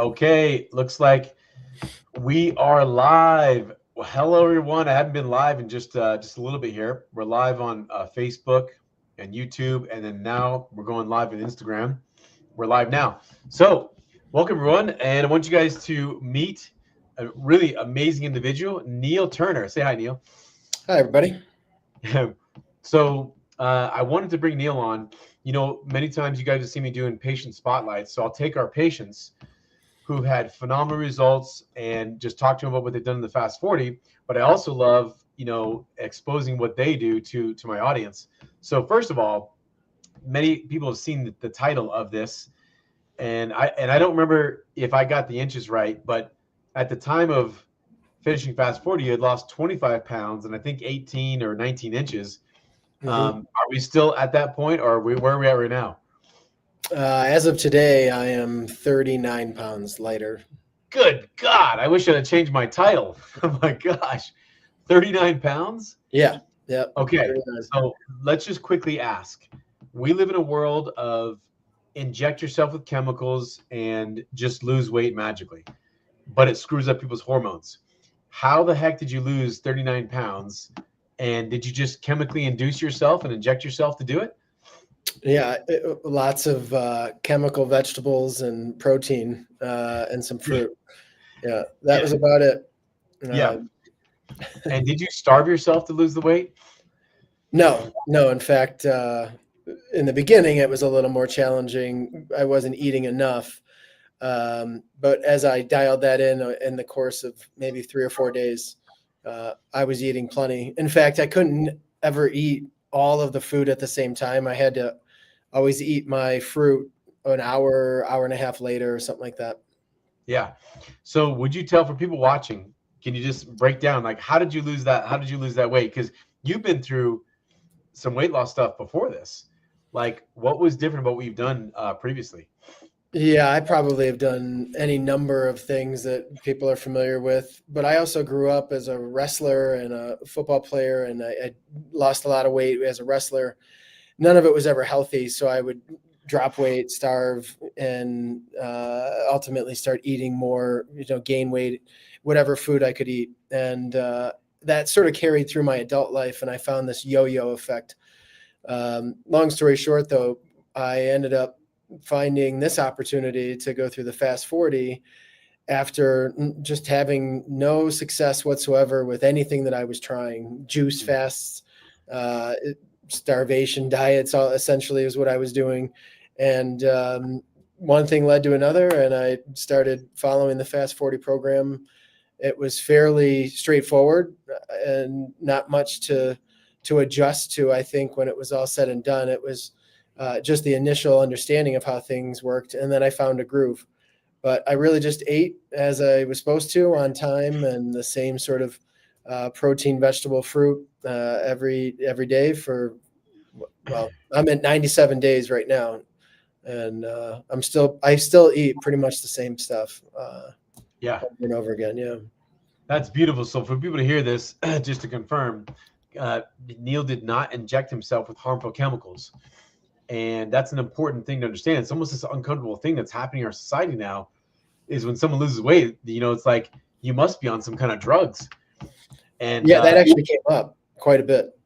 Okay, looks like we are live. Well, hello everyone. I haven't been live in just a little bit here. We're live on Facebook and YouTube, and then now we're going live on Instagram. We're live now. So, welcome everyone, and I want you guys to meet a really amazing individual, Neil Turner. Say hi, Neil. Hi, everybody. So, I wanted to bring Neil on. You know, many times you guys have seen me doing patient spotlights, so I'll take our patients who've had phenomenal results and just talk to them about what they've done in the Fast 40. But I also love, exposing what they do to my audience. So first of all, many people have seen the title of this, and I don't remember if I got the inches right, but at the time of finishing Fast 40, you had lost 25 pounds and I think 18 or 19 inches. Are we still at that point, or where are we at right now? As of today, I am 39 pounds lighter. Good God, I wish I had changed my title. Oh my gosh, 39 pounds? Yeah. Okay, 39. so let's just quickly ask. We live in a world of inject yourself with chemicals and just lose weight magically, but it screws up people's hormones. How the heck did you lose 39 pounds? And did you just chemically induce yourself and inject yourself to do it? Yeah, lots of chemical vegetables and protein and some fruit. Yeah, that was about it. Yeah. And did you starve yourself to lose the weight? No. In fact, in the beginning, it was a little more challenging. I wasn't eating enough. But as I dialed that in the course of maybe 3 or 4 days, I was eating plenty. In fact, I couldn't ever eat all of the food at the same time. I had to always eat my fruit an hour and a half later or something like that. Yeah. So would you tell, for people watching, can you just break down, like, how did you lose that? How did you lose that weight? Because you've been through some weight loss stuff before this. Like, what was different about what you've done previously? Yeah, I probably have done any number of things that people are familiar with, but I also grew up as a wrestler and a football player, and I lost a lot of weight as a wrestler. None of it was ever healthy, so I would drop weight, starve, and ultimately start eating more, gain weight, whatever food I could eat. And that sort of carried through my adult life, and I found this yo-yo effect. Long story short, though, I ended up finding this opportunity to go through the Fast 40 after just having no success whatsoever with anything that I was trying. Juice fasts, starvation diets, all essentially is what I was doing. And one thing led to another, and I started following the Fast 40 program. It was fairly straightforward and not much to adjust to. I think when it was all said and done, it was just the initial understanding of how things worked. And then I found a groove. But I really just ate as I was supposed to, on time, and the same sort of protein, vegetable, fruit every day for, well, I'm at 97 days right now. And I still eat pretty much the same stuff Yeah, over and over again. Yeah. that's beautiful. So for people to hear this, just to confirm, Neil did not inject himself with harmful chemicals. And that's an important thing to understand. It's almost this uncomfortable thing that's happening in our society now, is when someone loses weight, it's like you must be on some kind of drugs. And yeah, that actually came up quite a bit.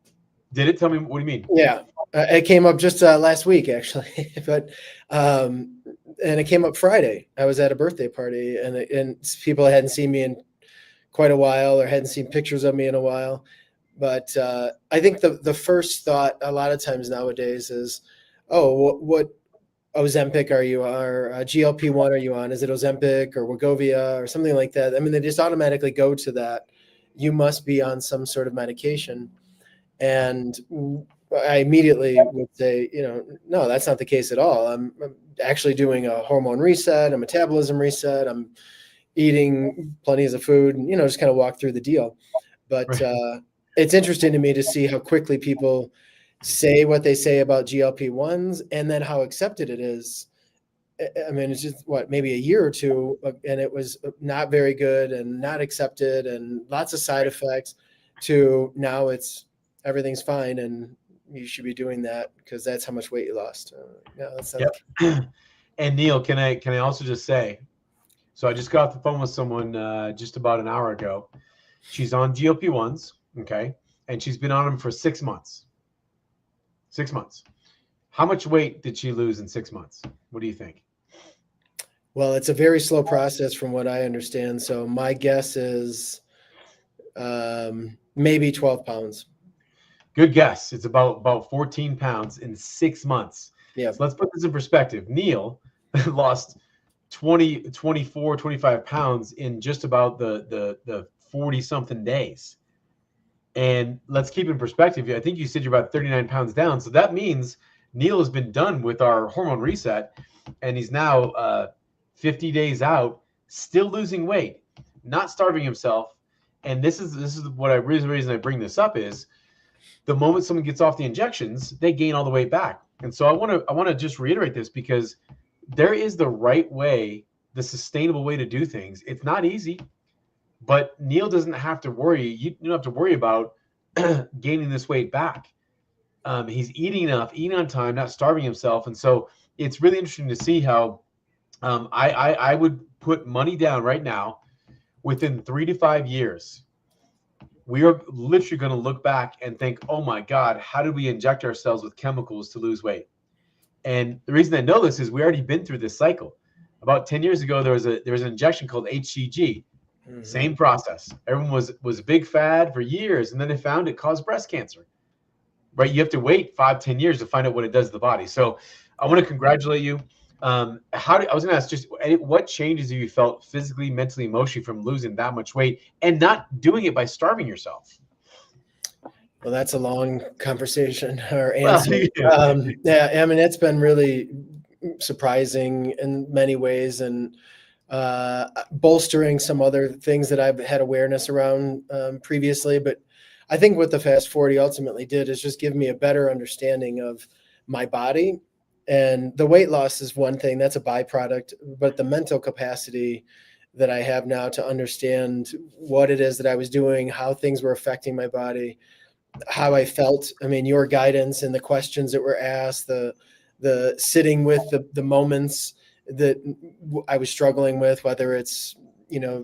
Did it? Tell me, what do you mean? Yeah, it came up just last week, actually. But and it came up Friday. I was at a birthday party, and people hadn't seen me in quite a while, or hadn't seen pictures of me in a while. But I think the first thought a lot of times nowadays is, oh, what Ozempic are you on, or GLP-1 are you on? Is it Ozempic or Wegovy or something like that? I mean, they just automatically go to that. You must be on some sort of medication. And I immediately would say, no, that's not the case at all. I'm actually doing a hormone reset, a metabolism reset. I'm eating plenty of food, and, just kind of walk through the deal. But Right. It's interesting to me to see how quickly people say what they say about GLP-1s, and then how accepted it is. I mean, it's just maybe a year or two, and it was not very good and not accepted and lots of side effects, to now everything's fine and you should be doing that because that's how much weight you lost. Yeah, that's not Yep. And Neil, can I also just say, So I just got off the phone with someone just about an hour ago. She's on GLP-1s, okay, and she's been on them for 6 months. 6 months. How much weight did she lose in 6 months? What do you think? Well, it's a very slow process from what I understand. So my guess is maybe 12 pounds. Good guess. It's about 14 pounds in 6 months. Yeah. So let's put this in perspective. Neil lost 20, 24, 25 pounds in just about the 40 something days. And let's keep in perspective. I think you said you're about 39 pounds down. So that means Neil has been done with our hormone reset, and he's now 50 days out, still losing weight, not starving himself. And this is what the reason I bring this up is the moment someone gets off the injections, they gain all the way back. And so I want to just reiterate this because there is the right way, the sustainable way to do things. It's not easy, but Neil doesn't have to worry. You don't have to worry about gaining this weight back. He's eating enough, eating on time, not starving himself. And so it's really interesting to see how I would put money down right now within 3 to 5 years. We are literally going to look back and think, oh my God, how did we inject ourselves with chemicals to lose weight? And the reason I know this is we already been through this cycle. About 10 years ago, there was an injection called HCG. Mm-hmm. Same process. Everyone was a big fad for years, and then they found it caused breast cancer. Right? You have to wait 5-10 years to find out what it does to the body. So I want to congratulate you. I was going to ask just what changes have you felt physically, mentally, emotionally from losing that much weight and not doing it by starving yourself? Well, that's a long conversation or answer. Yeah, I mean, it's been really surprising in many ways and bolstering some other things that I've had awareness around previously. But I think what the Fast 40 ultimately did is just give me a better understanding of my body. And the weight loss is one thing, that's a byproduct, but the mental capacity that I have now to understand what it is that I was doing, how things were affecting my body, how I felt. I mean, your guidance and the questions that were asked, the sitting with the moments that I was struggling with, whether it's,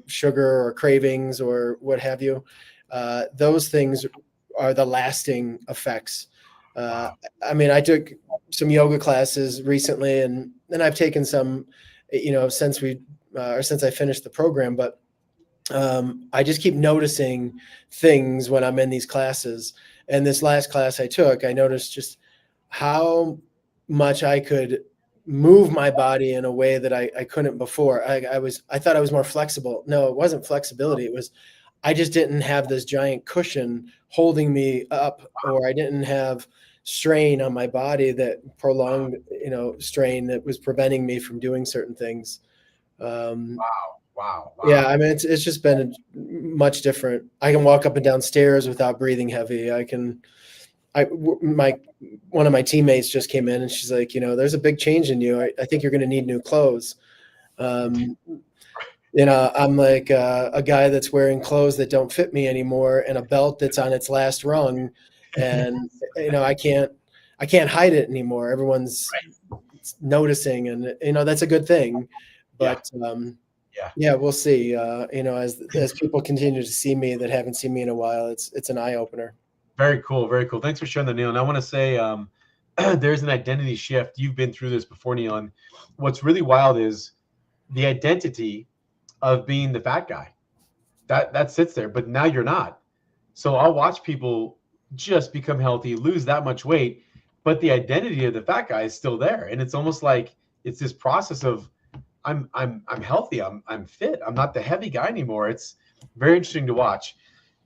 sugar or cravings or what have you, those things are the lasting effects. Wow. I mean, I took some yoga classes recently, and I've taken some, since I finished the program. But I just keep noticing things when I'm in these classes. And this last class I took, I noticed just how much I could move my body in a way that I couldn't before. I thought I was more flexible. No, it wasn't flexibility. It was I just didn't have this giant cushion holding me up, or I didn't have strain on my body, that prolonged, strain that was preventing me from doing certain things. Wow. Yeah, I mean, it's just been much different. I can walk up and down stairs without breathing heavy. One of my teammates just came in and she's like, there's a big change in you. I think you're going to need new clothes. I'm like a guy that's wearing clothes that don't fit me anymore and a belt that's on its last rung. And, I can't hide it anymore. Everyone's noticing, and, that's a good thing. But, yeah, we'll see. As people continue to see me that haven't seen me in a while, it's an eye opener. Very cool. Very cool. Thanks for sharing that, Neil. And I want to say there's an identity shift. You've been through this before, Neil. And what's really wild is the identity of being the fat guy. That sits there, but now you're not. So I'll watch people just become healthy, lose that much weight, but the identity of the fat guy is still there. And it's almost like it's this process of I'm healthy, I'm fit, I'm not the heavy guy anymore. It's very interesting to watch.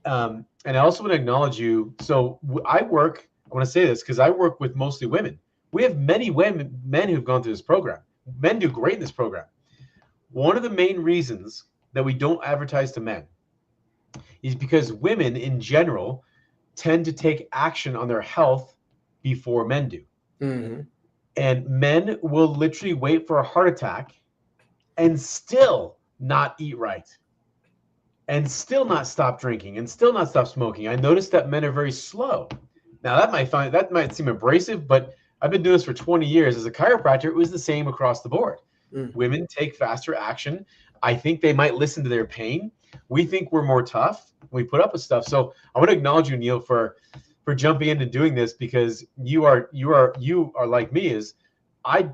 And I also want to acknowledge you. So I want to say this because I work with mostly women. We have many men who've gone through this program. Men do great in this program. One of the main reasons that we don't advertise to men is because women in general tend to take action on their health before men do. Mm-hmm. And men will literally wait for a heart attack and still not eat right, and still not stop drinking, and still not stop smoking. I noticed that men are very slow. Now that might seem abrasive, but I've been doing this for 20 years. As a chiropractor, it was the same across the board. Mm. Women take faster action. I think they might listen to their pain. We think we're more tough. We put up with stuff. So I want to acknowledge you, Neil, for jumping in and doing this, because you are like me. Is I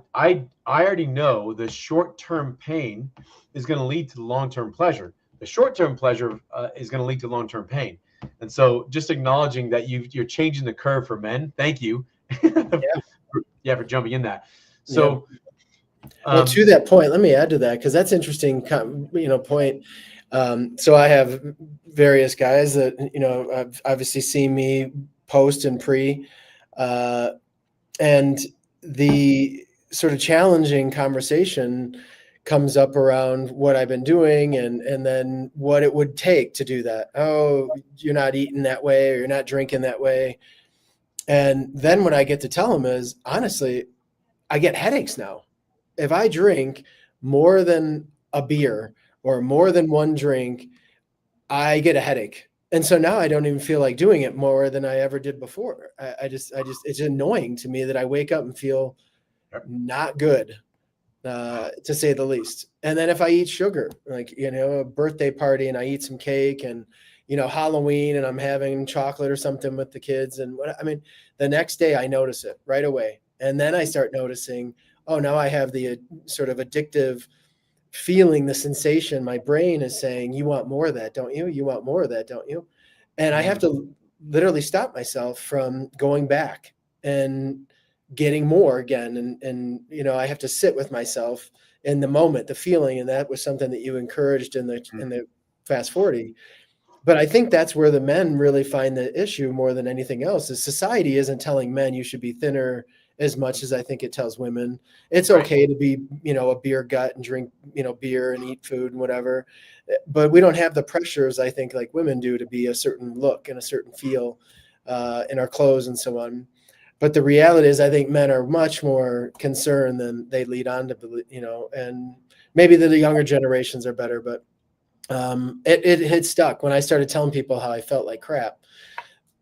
already know the short term pain is going to lead to long term pleasure. The short term pleasure is going to lead to long term pain. And so just acknowledging that you're changing the curve for men. Thank you. Yeah. Yeah, for jumping in that. Yeah. So Well, to that point, let me add to that, because that's interesting, point. So I have various guys that, have obviously seen me post and pre, uh, and the sort of challenging conversation comes up around what I've been doing, and then what it would take to do that. Oh, you're not eating that way, or you're not drinking that way. And then what I get to tell them is, honestly, I get headaches now. If I drink more than a beer or more than one drink, I get a headache. And so now I don't even feel like doing it more than I ever did before. It's annoying to me that I wake up and feel not good, to say the least. And then if I eat sugar, like, a birthday party, and I eat some cake, and, Halloween, and I'm having chocolate or something with the kids, and the next day I notice it right away. And then I start noticing, oh, now I have the sort of addictive feeling, the sensation. My brain is saying, you want more of that, don't you? You want more of that, don't you? And I have to literally stop myself from going back and getting more again. And I have to sit with myself in the moment, the feeling. And that was something that you encouraged in the Fast 40. But I think that's where the men really find the issue more than anything else, is society isn't telling men you should be thinner as much as I think it tells women. It's okay to be, a beer gut and drink, beer and eat food and whatever. But we don't have the pressures, I think, like women do, to be a certain look and a certain feel in our clothes and so on. But the reality is, I think men are much more concerned than they lead on to, and maybe the younger generations are better, but it stuck. When I started telling people how I felt like crap,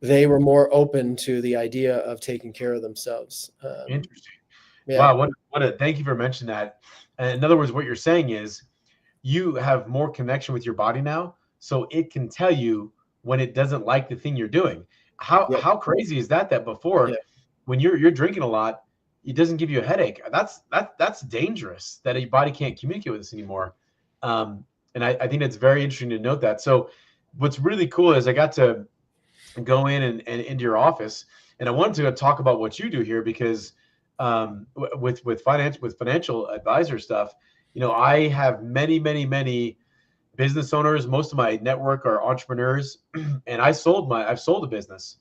they were more open to the idea of taking care of themselves. Interesting. Yeah. Wow, thank you for mentioning that. And in other words, what you're saying is you have more connection with your body now, so it can tell you when it doesn't like the thing you're doing. How crazy is that? That before, when you're drinking a lot, it doesn't give you a headache. That's dangerous. That your body can't communicate with us anymore. And I think it's very interesting to note that. So, what's really cool is I got to go in and into your office, and I wanted to talk about what you do here, because with financial advisor stuff, I have many business owners. Most of my network are entrepreneurs, and I've sold a business.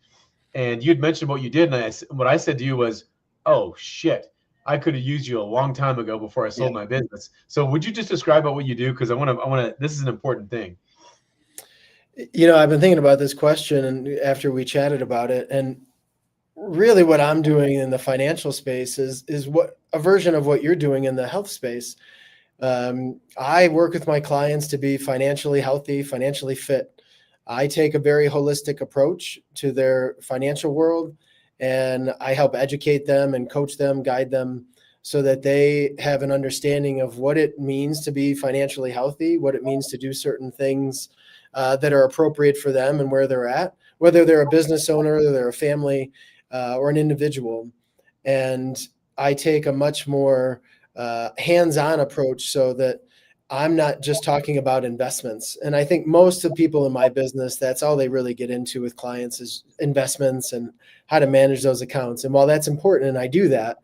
And you'd mentioned what you did, and what I said to you was, "Oh shit, I could have used you a long time ago before I sold my business." So would you just describe what you do? Because I want to. This is an important thing. I've been thinking about this question, and after we chatted about it, and really what I'm doing in the financial space is what a version of what you're doing in the health space. I work with my clients to be financially healthy, financially fit. I take a very holistic approach to their financial world, and I help educate them and coach them, guide them, so that they have an understanding of what it means to be financially healthy, what it means to do certain things that are appropriate for them and where they're at, whether they're a business owner, or they're a family, or an individual. And I take a much more hands-on approach, so that I'm not just talking about investments. And I think most of the people in my business, that's all they really get into with clients, is investments and how to manage those accounts. And while that's important, and I do that,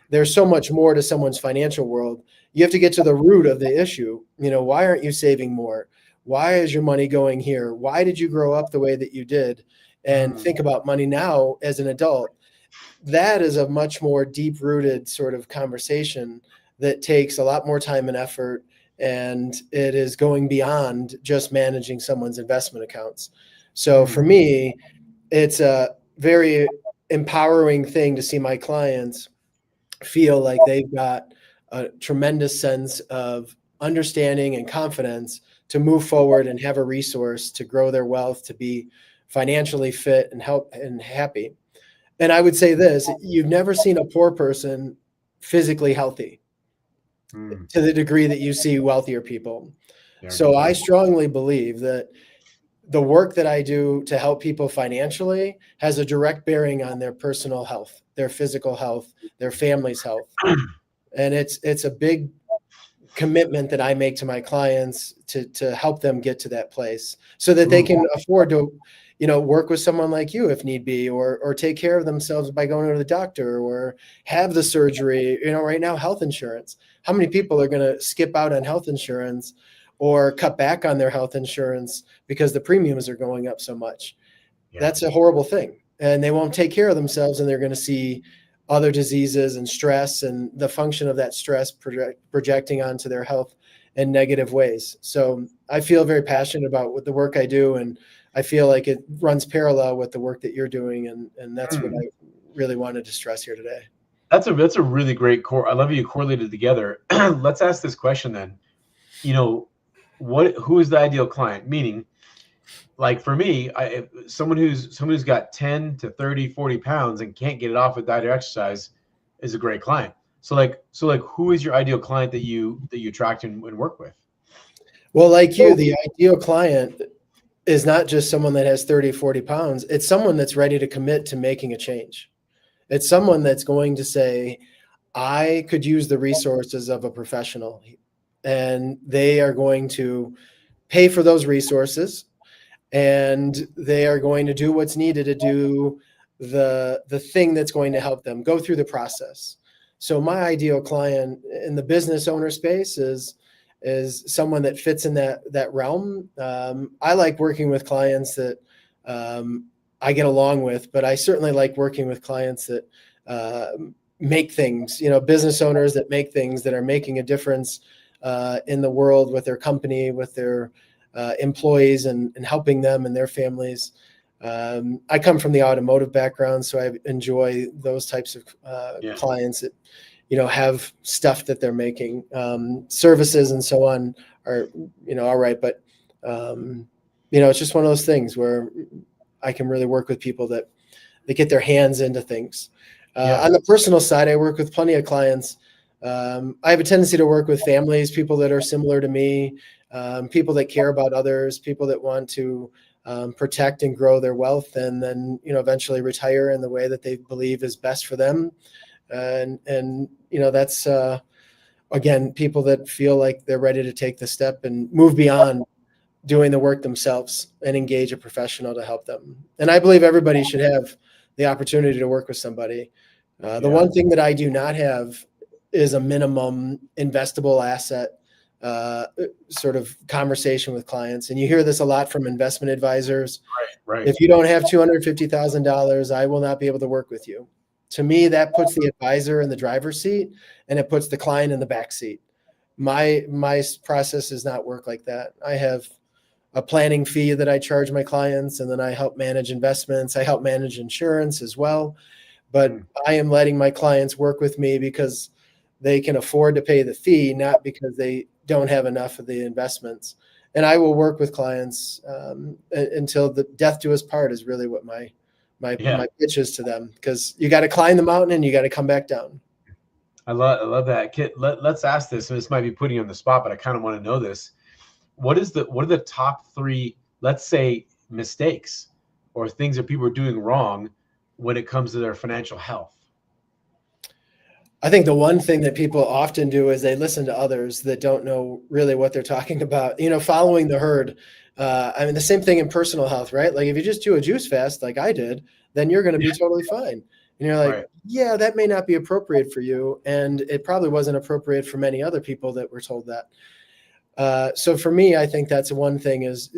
there's so much more to someone's financial world. You have to get to the root of the issue. Why aren't you saving more? Why is your money going here? Why did you grow up the way that you did? And think about money now as an adult. That is a much more deep-rooted sort of conversation that takes a lot more time and effort, and it is going beyond just managing someone's investment accounts. So for me, it's a very empowering thing to see my clients feel like they've got a tremendous sense of understanding and confidence to move forward and have a resource to grow their wealth, to be financially fit and help and happy. And I would say this: you've never seen a poor person physically healthy. Mm. to the degree that you see wealthier people. Yeah, So good I point. strongly believe that the work that I do to help people financially has a direct bearing on their personal health, their physical health, their family's health. And it's a big commitment that I make to my clients to help them get to that place so that they Ooh, can afford to, work with someone like you if need be, or take care of themselves by going to the doctor or have the surgery. Right now, health insurance. How many people are going to skip out on health insurance or cut back on their health insurance because the premiums are going up so much? yeah. That's a horrible thing. And they won't take care of themselves, and they're going to see other diseases and stress and the function of that stress projecting onto their health in negative ways. So I feel very passionate about what the work I do, and I feel like it runs parallel with the work that you're doing, and that's what Mm. I really wanted to stress here today. That's a really great core. I love you correlated together. Let's ask this question then. You know, who is the ideal client? Meaning, like for me, someone who's got 10 to 30, 40 pounds and can't get it off with diet or exercise is a great client. So like who is your ideal client that you attract and work with? Well, like you, the ideal client is not just someone that has 30, 40 pounds. It's someone that's ready to commit to making a change. It's someone that's going to say, I could use the resources of a professional, and they are going to pay for those resources, and they are going to do what's needed to do the thing that's going to help them go through the process. So my ideal client in the business owner space is someone that fits in that realm. I like working with clients that I get along with, but I certainly like working with clients that uh, make things, business owners that make things that are making a difference in the world with their company, with their employees, and helping them and their families. I come from the automotive background, so I enjoy those types of Yeah. clients that have stuff that they're making. Services and so on are all right, but it's just one of those things where I can really work with people that they get their hands into things. Yeah. On the personal side, I work with plenty of clients. I have a tendency to work with families, people that are similar to me, people that care about others, people that want to protect and grow their wealth, and then eventually retire in the way that they believe is best for them. And that's again, people that feel like they're ready to take the step and move beyond doing the work themselves and engage a professional to help them. And I believe everybody should have the opportunity to work with somebody. The Yeah. one thing that I do not have is a minimum investable asset sort of conversation with clients. And you hear this a lot from investment advisors. Right. If you don't have $250,000, I will not be able to work with you. To me, that puts the advisor in the driver's seat, and it puts the client in the back seat. My process does not work like that. I have a planning fee that I charge my clients, and then I help manage investments. I help manage insurance as well. But Mm. I am letting my clients work with me because they can afford to pay the fee, not because they don't have enough of the investments. And I will work with clients until the death do us part is really what my Yeah. pitch is to them, because you got to climb the mountain and you got to come back down. I love that. Kit, let's ask this, and this might be putting you on the spot, but I kind of want to know this. What are the top three, let's say, mistakes or things that people are doing wrong when it comes to their financial health? I think the one thing that people often do is they listen to others that don't know really what they're talking about, following the herd. I mean, the same thing in personal health, right? Like if you just do a juice fast like I did, then you're going to be totally fine. And you're like, Right. yeah, that may not be appropriate for you. And it probably wasn't appropriate for many other people that were told that. So for me, I think that's one thing is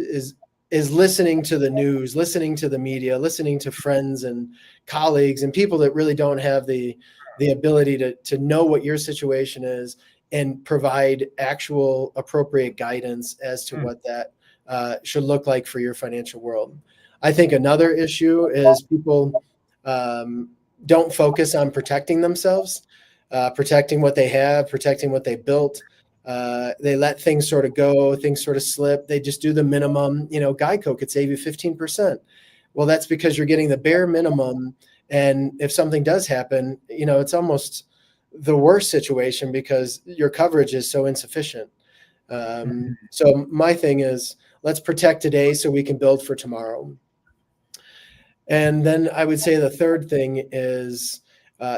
listening to the news, listening to the media, listening to friends and colleagues and people that really don't have the ability to know what your situation is and provide actual appropriate guidance as to Mm. what that should look like for your financial world. I think another issue is people don't focus on protecting themselves, protecting what they have, protecting what they built. They let things sort of go, things sort of slip. They just do the minimum. Geico could save you 15%. Well, that's because you're getting the bare minimum. And if something does happen, it's almost the worst situation because your coverage is so insufficient. So my thing is, let's protect today so we can build for tomorrow. And then I would say the third thing is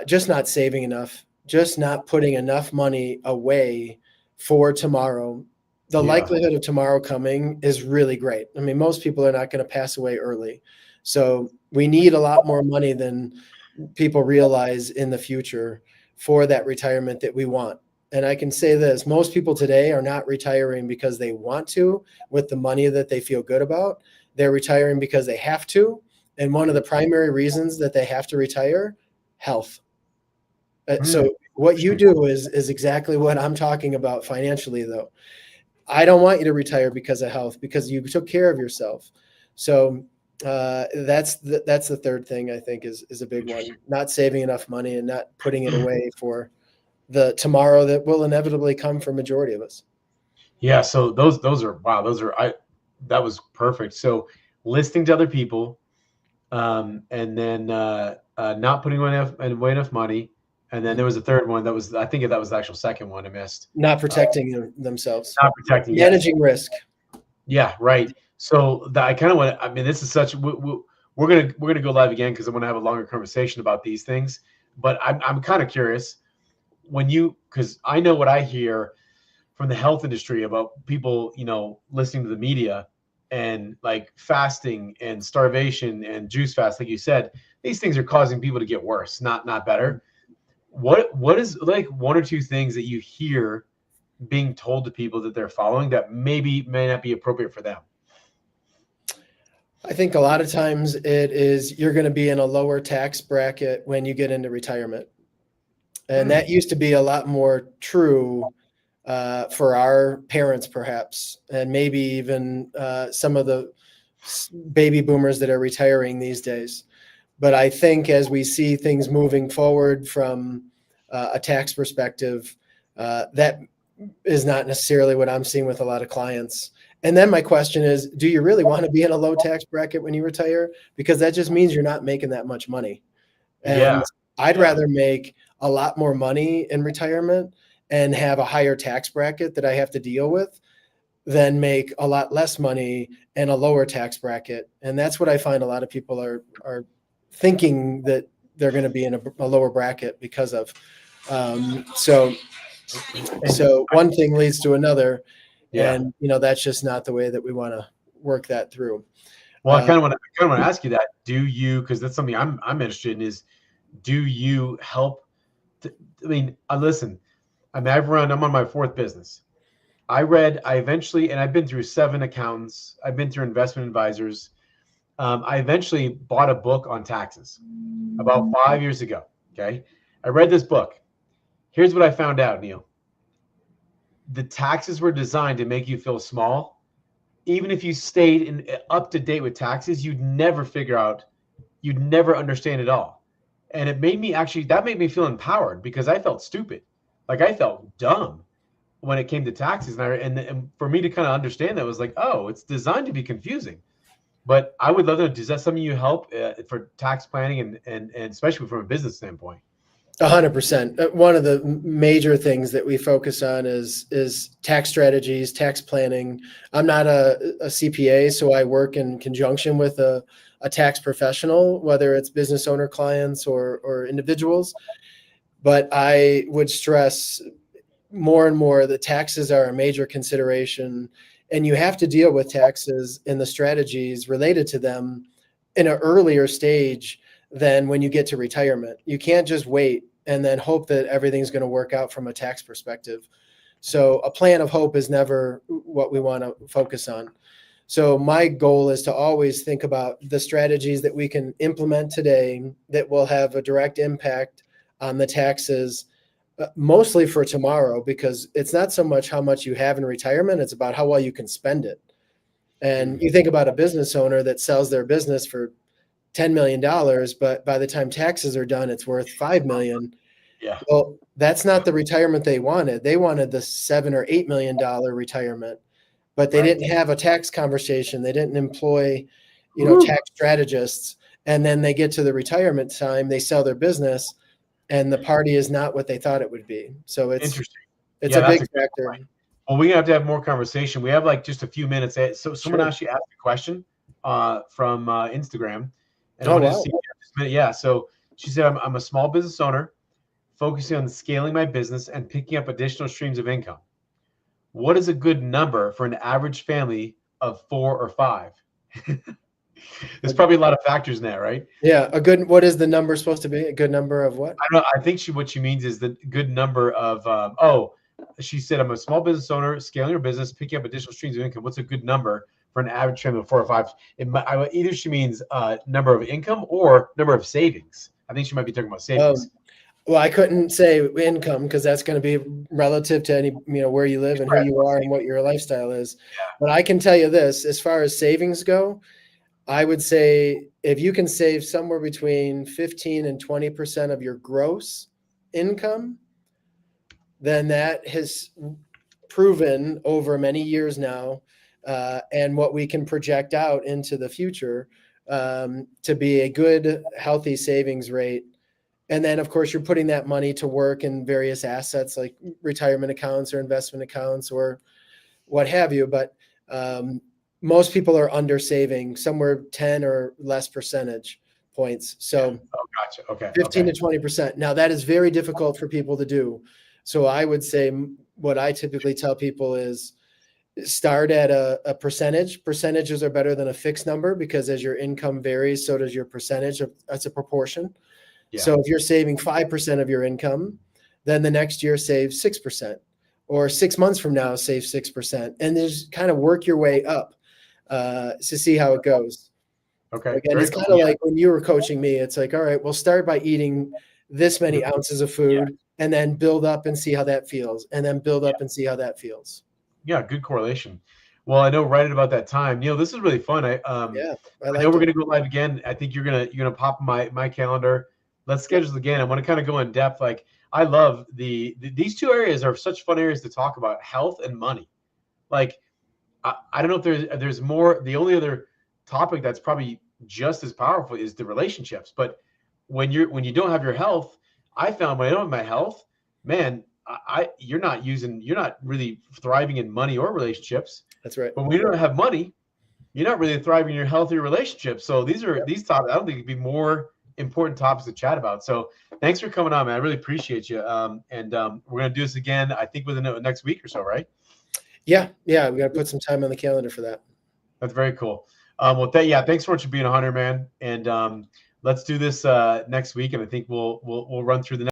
just not saving enough, just not putting enough money away for tomorrow. The likelihood of tomorrow coming is really great. I mean, most people are not going to pass away early. So we need a lot more money than people realize in the future for that retirement that we want. And I can say this, most people today are not retiring because they want to with the money that they feel good about. They're retiring because they have to. And one of the primary reasons that they have to retire, health. So what you do is exactly what I'm talking about financially, though. I don't want you to retire because of health, because you took care of yourself. So that's the third thing I think is a big one. Not saving enough money and not putting it away for the tomorrow that will inevitably come for majority of us. Yeah. So those are wow. That was perfect. So listening to other people, and then not putting away enough money, and then there was a third one that was, I think that was the actual second one I missed. Not protecting themselves. Not protecting. Managing risk. Yeah. Right. So I kind of want to. I mean, this is such. We're gonna go live again because I want to have a longer conversation about these things. But I'm kind of curious because I know what I hear from the health industry about people, listening to the media and like fasting and starvation and juice fast, like you said, these things are causing people to get worse, not better. What is like one or two things that you hear being told to people that they're following that may not be appropriate for them? I think a lot of times it is you're going to be in a lower tax bracket when you get into retirement. And that used to be a lot more true for our parents, perhaps, and maybe even some of the baby boomers that are retiring these days. But I think as we see things moving forward from a tax perspective, that is not necessarily what I'm seeing with a lot of clients. And then my question is, do you really want to be in a low tax bracket when you retire? Because that just means you're not making that much money. And I'd rather make a lot more money in retirement and have a higher tax bracket that I have to deal with than make a lot less money and a lower tax bracket. And that's what I find a lot of people are thinking that they're going to be in a lower bracket because of. So one thing leads to another. Yeah. And, that's just not the way that we want to work that through. Well, I kind of want to ask you that. Do you, because that's something I'm interested in, is do you help? Listen, I'm on my fourth business. I eventually, and I've been through 7 accountants. I've been through investment advisors. I eventually bought a book on taxes about 5 years ago. Okay. I read this book. Here's what I found out, Neil. The taxes were designed to make you feel small. Even if you stayed up to date with taxes, you'd never understand it all. And that made me feel empowered because I felt stupid. Like I felt dumb when it came to taxes. And for me to kind of understand that was like, oh, it's designed to be confusing. But I would love to know, is that something you help for tax planning and especially from a business standpoint? 100%. One of the major things that we focus on is tax strategies, tax planning. I'm not a CPA, so I work in conjunction with a tax professional, whether it's business owner clients or individuals. But I would stress more and more that taxes are a major consideration, and you have to deal with taxes and the strategies related to them in an earlier stage than when you get to retirement. You can't just wait and then hope that everything's going to work out from a tax perspective. So a plan of hope is never what we want to focus on. So my goal is to always think about the strategies that we can implement today that will have a direct impact on the taxes, mostly for tomorrow, because it's not so much how much you have in retirement, it's about how well you can spend it. And you think about a business owner that sells their business for $10 million, but by the time taxes are done, it's worth $5 million. Yeah. Well, that's not the retirement they wanted. They wanted the $7 or $8 million retirement, but they didn't have a tax conversation. They didn't employ, tax strategists. And then they get to the retirement time, they sell their business, and the party is not what they thought it would be. So Interesting. it's Yeah, a that's big a good factor. point. Well, we're gonna have to have more conversation. We have like just a few minutes. So someone Sure. actually asked a question from Instagram, and I Oh, wanted to wow. see if you have just a minute. Yeah. So she said, I'm a small business owner focusing on scaling my business and picking up additional streams of income. What is a good number for an average family of 4 or 5? There's probably a lot of factors in that, right? Yeah. What is the number supposed to be? A good number of what? I don't know. I think what she means is the good number of, she said, I'm a small business owner, scaling her business, picking up additional streams of income. What's a good number for an average family of 4 or 5? Either she means number of income or number of savings. I think she might be talking about savings. Well, I couldn't say income because that's going to be relative to any, where you live and who you are and what your lifestyle is. But I can tell you this, as far as savings go, I would say if you can save somewhere between 15 and 20% of your gross income, then that has proven over many years now, and what we can project out into the future, to be a good, healthy savings rate. And then, of course, you're putting that money to work in various assets like retirement accounts or investment accounts or what have you. But most people are under saving somewhere 10 or less percentage points. So Oh, gotcha. Okay. 15 Okay. to 20%. Now, that is very difficult for people to do. So I would say what I typically tell people is start at a percentage. Percentages are better than a fixed number because as your income varies, so does your percentage. That's a proportion. Yeah. So if you're saving 5% of your income, then the next year save 6%, or 6 months from now save 6%, and just kind of work your way up to see how it goes. Okay. Again, Very it's cool. kind of Yeah. like when you were coaching me. It's like, all right, we'll start by eating this many ounces of food, and then build up and see how that feels, and then build up and see how that feels. Yeah. Good correlation. Well, I know right at about that time, this is really fun. Yeah, I I know like we're it. gonna go live again. I think you're gonna pop my calendar. Let's schedule again. I want to kind of go in depth. Like I love these two areas are such fun areas to talk about, health and money. Like I don't know if there's more. The only other topic that's probably just as powerful is the relationships. But when you don't have your health, I found when I don't have my health, man, you're not really thriving in money or relationships. That's right. But when you don't have money, you're not really thriving in your healthy relationships. So these topics. I don't think it'd be more important topics to chat about. So thanks for coming on, man. I really appreciate you. We're gonna do this again. I think within the next week or so, right? Yeah. We got to put some time on the calendar for that. That's very cool. Thanks so much for being a hunter, man. And let's do this next week. And I think we'll run through the next.